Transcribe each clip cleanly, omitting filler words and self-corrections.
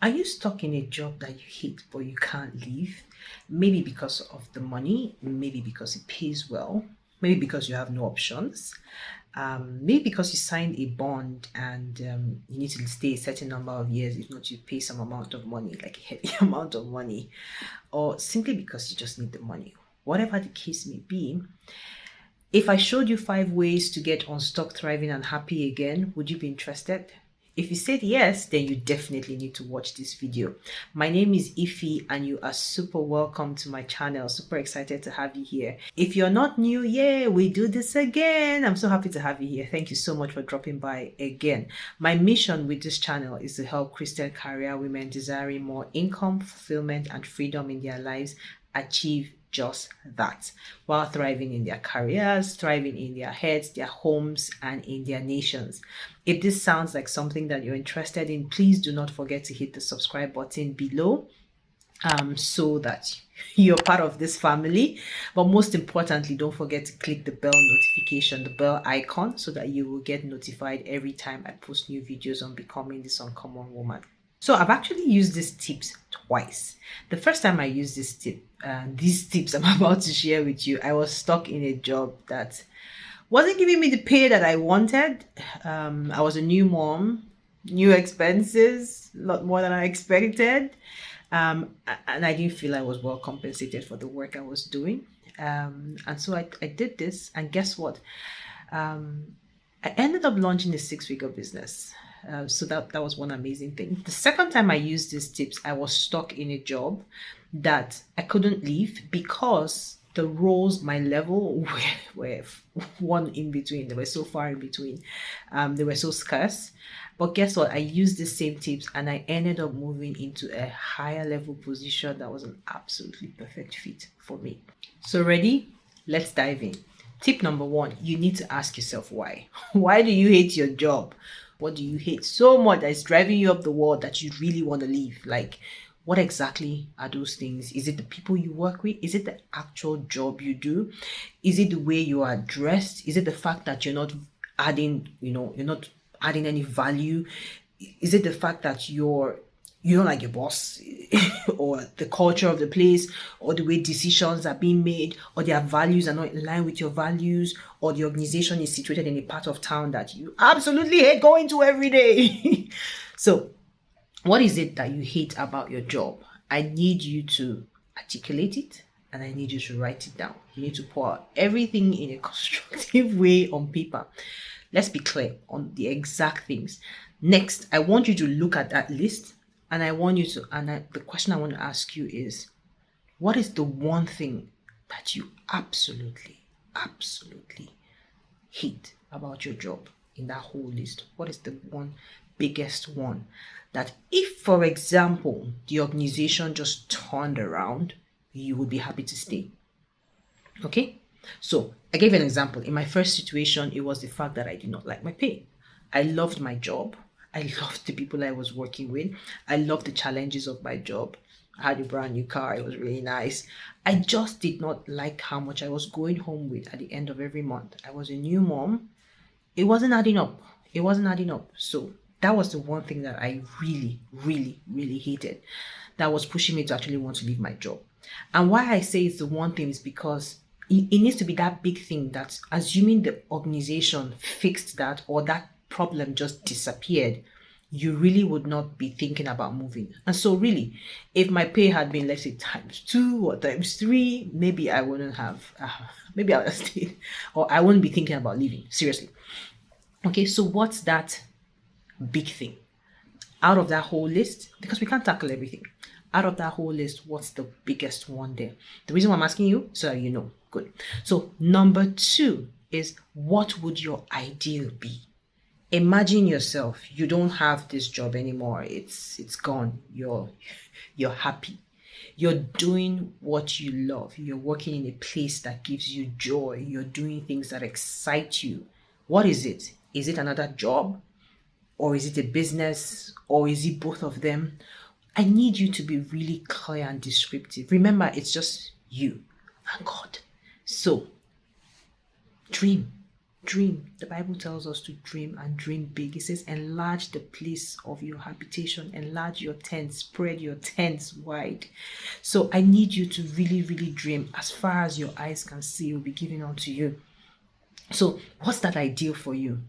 Are you stuck in a job that you hate but you can't leave? Maybe because of the money, maybe because it pays well, maybe because you have no options, maybe because you signed a bond and you need to stay a certain number of years, if not, you pay some amount of money, like a heavy amount of money, or simply because you just need the money. Whatever the case may be, if I showed you 5 ways to get unstuck, thriving, and happy again, would you be interested? If you said yes, then you definitely need to watch this video. My name is Iphie and you are super welcome to my channel. Super excited to have you here. If you're not new, yeah, we do this again. I'm so happy to have you here. Thank you so much for dropping by again. My mission with this channel is to help Christian career women desiring more income, fulfillment, and freedom in their lives achieve just that while thriving in their careers, thriving in their heads, their homes, and in their nations. If this sounds like something that you're interested in, please do not forget to hit the subscribe button below so that you're part of this family. But most importantly, don't forget to click the bell notification, the bell icon, so that you will get notified every time I post new videos on becoming this uncommon woman. So I've actually used these tips twice. The first time I used these tips I'm about to share with you, I was stuck in a job that wasn't giving me the pay that I wanted. I was a new mom, new expenses, a lot more than I expected. And I didn't feel I was well compensated for the work I was doing. And so I did this, and guess what? I ended up launching a 6-figure business. So that was one amazing thing. The second time I used these tips, I was stuck in a job that I couldn't leave because the roles, my level, were one in between. They were so far in between. They were so scarce. But guess what? I used the same tips and I ended up moving into a higher level position that was an absolutely perfect fit for me. So ready? Let's dive in. Tip number 1, you need to ask yourself why. Why do you hate your job? What do you hate so much that is driving you up the wall that you really want to leave? Like, what exactly are those things? Is it the people you work with? Is it the actual job you do? Is it the way you are dressed? Is it the fact that you're not adding, you're not adding any value? Is it the fact that you don't like your boss or the culture of the place or the way decisions are being made or their values are not in line with your values or the organization is situated in a part of town that you absolutely hate going to every day? So what is it that you hate about your job? I need you to articulate it and I need you to write it down. You need to pour out everything in a constructive way on paper. Let's be clear on the exact things. Next, I want you to look at that list and the question I want to ask you is, what is the one thing that you absolutely hate about your job in that whole list? What is the one biggest one that if, for example, the organization just turned around, you would be happy to stay? Okay? So I gave an example. In my first situation, it was the fact that I did not like my pay. I loved my job. I loved the people I was working with. I loved the challenges of my job. I had a brand new car. It was really nice. I just did not like how much I was going home with at the end of every month. I was a new mom. It wasn't adding up. So that was the one thing that I really hated. That was pushing me to actually want to leave my job. And why I say it's the one thing is because it needs to be that big thing that, assuming the organization fixed that or that problem just disappeared, you really would not be thinking about moving. And so really, if my pay had been, let's say, ×2 or ×3, maybe I wouldn't have, maybe I would have stayed, or I wouldn't be thinking about leaving, seriously. Okay, so what's that big thing out of that whole list? Because we can't tackle everything. Out of that whole list, what's the biggest one there? The reason why I'm asking you, so you know. Good. So number 2 is, what would your ideal be? Imagine yourself, you don't have this job anymore. It's gone. You're happy. You're doing what you love. You're working in a place that gives you joy. You're doing things that excite you. What is it? Is it another job? Or is it a business? Or is it both of them? I need you to be really clear and descriptive. Remember, it's just you and God. So, dream. Dream. The Bible tells us to dream and dream big. It says, enlarge the place of your habitation, enlarge your tent, spread your tents wide. So I need you to really, really dream as far as your eyes can see will be given unto you. So what's that ideal for you?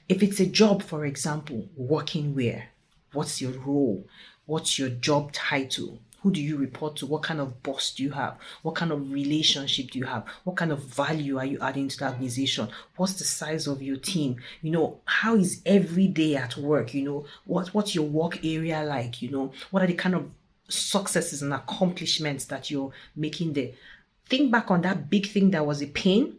If it's a job, for example, working where? What's your role? What's your job title? Who do you report to? What kind of boss do you have? What kind of relationship do you have? What kind of value are you adding to the organization? What's the size of your team? How is every day at work? What's your work area like? What are the kind of successes and accomplishments that you're making there? Think back on that big thing that was a pain.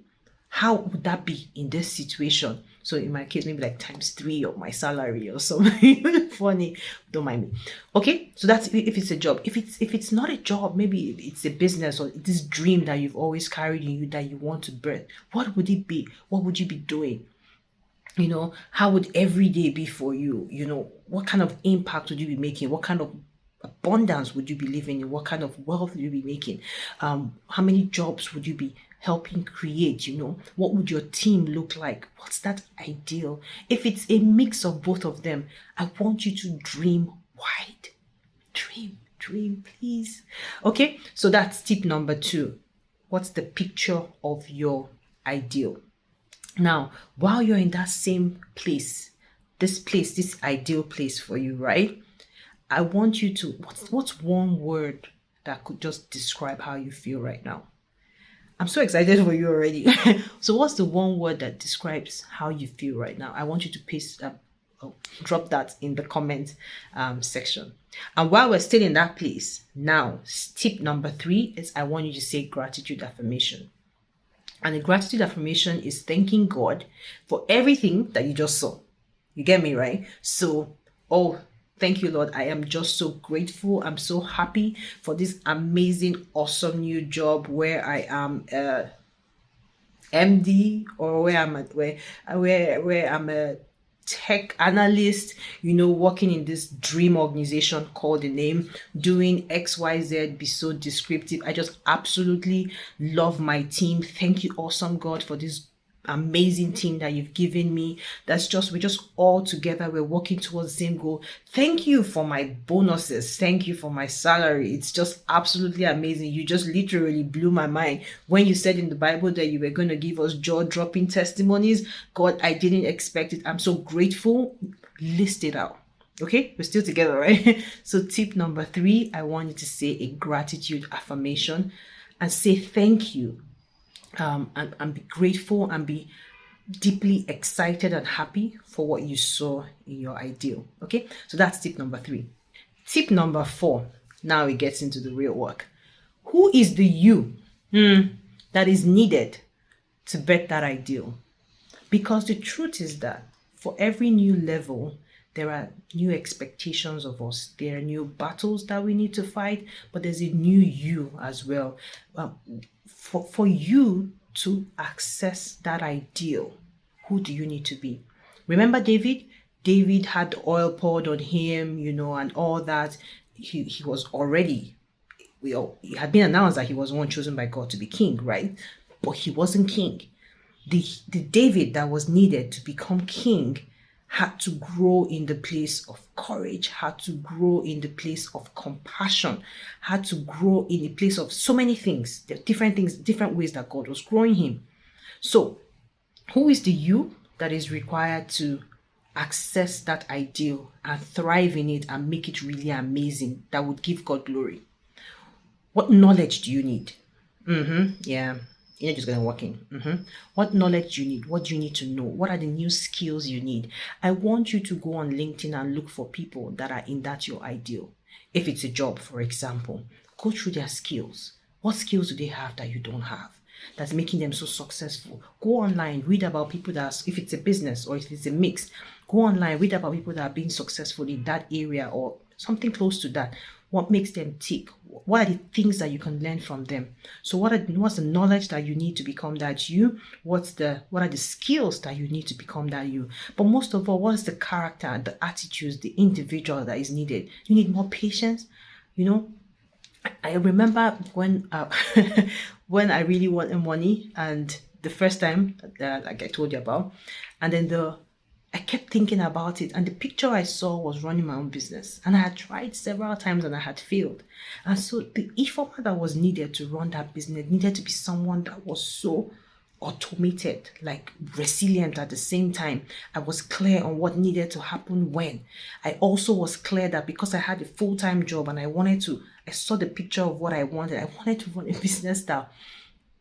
How would that be in this situation? So in my case, maybe like times 3 of my salary or something. Funny, don't mind me. Okay, so that's if it's a job. If it's not a job, maybe it's a business or this dream that you've always carried in you that you want to birth. What would it be? What would you be doing? How would every day be for you? What kind of impact would you be making? What kind of abundance would you be living in? What kind of wealth would you be making? How many jobs would you be helping create? What would your team look like? What's that ideal? If it's a mix of both of them, I want you to dream wide. Dream, please. Okay, so that's tip number 2. What's the picture of your ideal? Now, while you're in that same place, this ideal place for you, right? I want you to, what's one word that could just describe how you feel right now? I'm so excited for you already. So what's the one word that describes how you feel right now? I want you to drop that in the comment section. And while we're still in that place, now tip number 3 is I want you to say gratitude affirmation. And the gratitude affirmation is thanking God for everything that you just saw. You get me, right? So, thank you, Lord. I am just so grateful. I'm so happy for this amazing, awesome new job where I am MD, or where I'm a tech analyst, working in this dream organization called The Name, doing XYZ, be so descriptive. I just absolutely love my team. Thank you, awesome God, for this amazing team that you've given me. We're just all together. We're working towards the same goal. Thank you for my bonuses. Thank you for my salary. It's just absolutely amazing. You just literally blew my mind when you said in the Bible that you were going to give us jaw-dropping testimonies. God, I didn't expect it. I'm so grateful. List it out. Okay, we're still together, right? So tip number 3, I want you to say a gratitude affirmation and say thank you. And be grateful and be deeply excited and happy for what you saw in your ideal. Okay, so that's tip number 3. Tip number 4, now it gets into the real work. Who is the you that is needed to bet that ideal? Because the truth is that for every new level, there are new expectations of us. There are new battles that we need to fight, but there's a new you as well. For you to access that ideal, who do you need to be? Remember David? David had oil poured on him, and all that. He was already, it had been announced that he was one chosen by God to be king, right? But he wasn't king. The David that was needed to become king had to grow in the place of courage, had to grow in the place of compassion, had to grow in the place of so many things. There are different things, different ways that God was growing him. So, who is the you that is required to access that ideal and thrive in it and make it really amazing, that would give God glory? What knowledge do you need? Yeah. You're just going to walk in. What knowledge do you need? What do you need to know? What are the new skills you need? I want you to go on LinkedIn and look for people that are in that your ideal. If it's a job, for example, go through their skills. What skills do they have that you don't have that's making them so successful? Go online, read about people if it's a business or if it's a mix, go online, read about people that are being successful in that area or something close to that. What makes them tick? What are the things that you can learn from them? So what's the knowledge that you need to become that you? What are the skills that you need to become that you? But most of all, what is the character, the attitudes, the individual that is needed? You need more patience. I remember when when I really wanted money and the first time that like I told you about, and then I kept thinking about it, and the picture I saw was running my own business, and I had tried several times and I had failed. And so the e-format that was needed to run that business needed to be someone that was so automated, like resilient at the same time. I was clear on what needed to happen when. I also was clear that because I had a full-time job and I saw the picture of what I wanted. I wanted to run a business that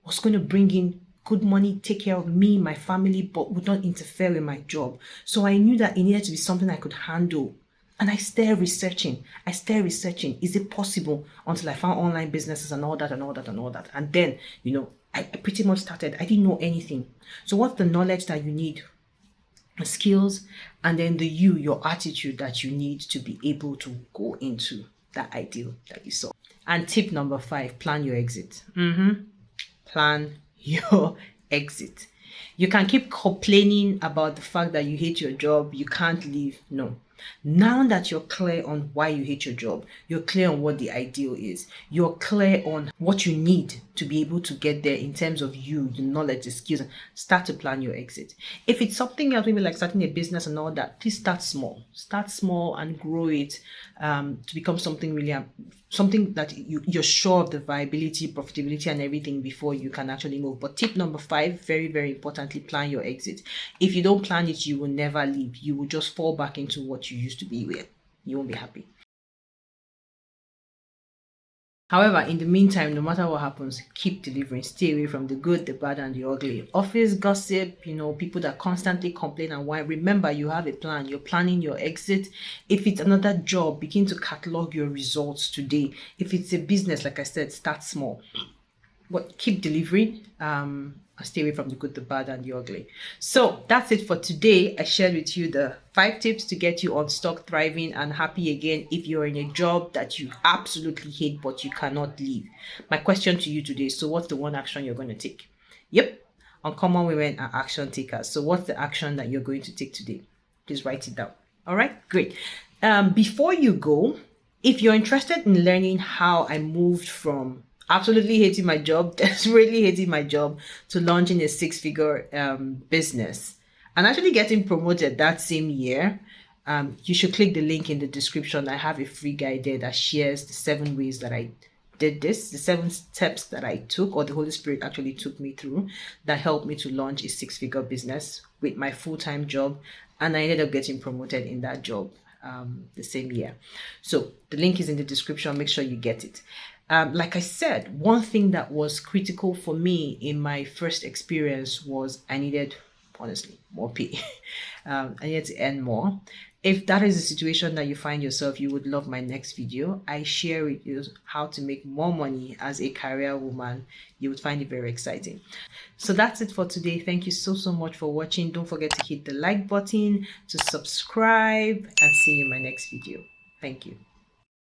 was going to bring in good money, take care of me, my family, but would not interfere with my job. So I knew that it needed to be something I could handle. And I started researching. Is it possible? Until I found online businesses and all that and all that and all that. And then, I pretty much started. I didn't know anything. So what's the knowledge that you need? The skills, and then your attitude that you need to be able to go into that ideal that you saw. And tip number 5, plan your exit. Plan your exit. You can keep complaining about the fact that you hate your job, you can't leave. No. Now that you're clear on why you hate your job, you're clear on what the ideal is, you're clear on what you need to be able to get there in terms of the knowledge, the skills, start to plan your exit. If it's something else, maybe like starting a business and all that, please start small. Start small and grow it to become something really, something that you're sure of the viability, profitability, and everything before you can actually move. But tip number 5, very, very importantly, plan your exit. If you don't plan it, you will never leave. You will just fall back into what you used to be with. You won't be happy. However, in the meantime, no matter what happens, keep delivering. Stay away from the good, the bad, and the ugly. Office gossip, people that constantly complain and whine. Remember, you have a plan. You're planning your exit. If it's another job, begin to catalog your results today. If it's a business, like I said, start small. But keep delivering. Stay away from the good, the bad, and the ugly. So that's it for today. I shared with you the 5 tips to get you unstuck, thriving, and happy again if you're in a job that you absolutely hate but you cannot leave. My question to you today, so what's the one action you're going to take? Yep, uncommon women are action takers. So what's the action that you're going to take today? Please write it down. All right, great. Before you go, if you're interested in learning how I moved from absolutely hating my job, desperately hating my job, to launching a 6-figure business and actually getting promoted that same year, you should click the link in the description. I have a free guide there that shares the 7 ways that I did this, the 7 steps that I took, or the Holy Spirit actually took me through, that helped me to launch a 6-figure business with my full-time job, and I ended up getting promoted in that job the same year. So the link is in the description. Make sure you get it. Like I said, one thing that was critical for me in my first experience was I needed, honestly, more pay. I needed to earn more. If that is the situation that you find yourself, you would love my next video. I share with you how to make more money as a career woman. You would find it very exciting. So that's it for today. Thank you so much for watching. Don't forget to hit the like button, to subscribe, and see you in my next video. Thank you.